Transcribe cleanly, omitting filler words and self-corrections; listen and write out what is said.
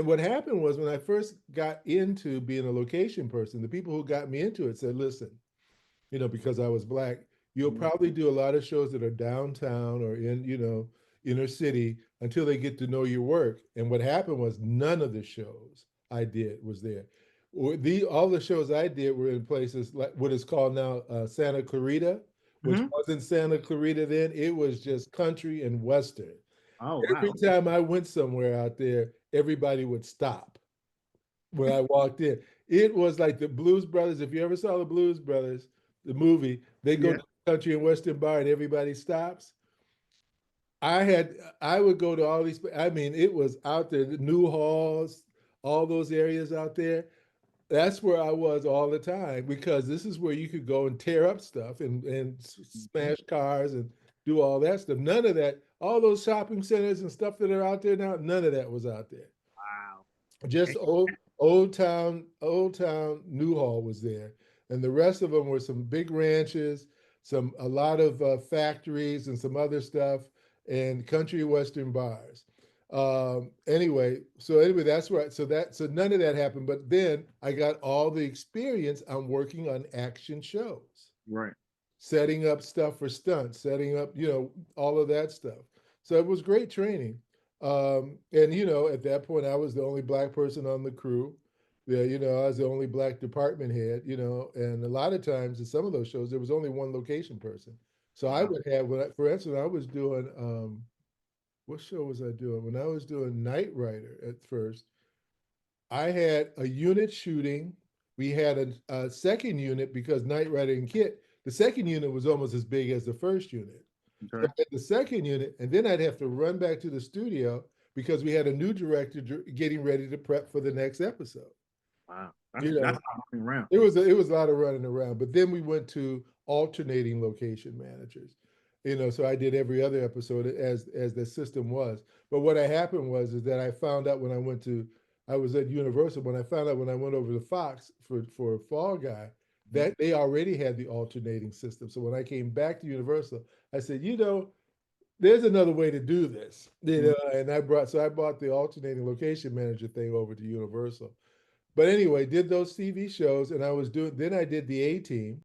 And what happened was when I first got into being a location person, the people who got me into it said, listen, because I was black, you'll Mhm. probably do a lot of shows that are downtown or in, inner city until they get to know your work. And what happened was none of the shows I did was there. All the shows I did were in places like what is called now Santa Clarita, which Mhm. wasn't Santa Clarita then. It was just country and western. Oh, Every wow. time I went somewhere out there, everybody would stop when I walked in. It was like the Blues Brothers. If you ever saw the Blues Brothers, the movie, they go Yeah. to the country and western bar and everybody stops. I would go to all these. I mean, it was out there, the New Halls, all those areas out there. That's where I was all the time because this is where you could go and tear up stuff and Mhm. smash cars and do all that stuff. None of that, all those shopping centers and stuff that are out there now, none of that was out there. Wow. Just And old town Newhall was there, and the rest of them were some big ranches, a lot of factories and some other stuff, and country western bars. Anyway, that's right. So none of that happened. But then I got all the experience. I'm working on action shows, right. setting up stuff for stunts, setting up, all of that stuff. So it was great training. And at that point, I was the only black person on the crew. Yeah, I was the only black department head. And a lot of times in some of those shows, there was only one location person. So I Wow. would have, for instance, I was doing, what show was I doing? When I was doing Knight Rider at first, I had a unit shooting. We had a second unit because Knight Rider and Kit, the second unit was almost as big as the first unit. So Okay. I had the second unit, and then I'd have to run back to the studio because we had a new director getting ready to prep for the next episode. Wow. You That's know, a lot running around. it was a lot of running around. But then we went to alternating location managers. So I did every other episode as the system was. But what happened was is that I found out when I was at Universal when I found out when I went over to Fox for Fall Guy Mhm. that they already had the alternating system. So when I came back to Universal, I said, there's another way to do this. Mhm. And I bought the alternating location manager thing over to Universal. But anyway, did those TV shows, and I did the A Team,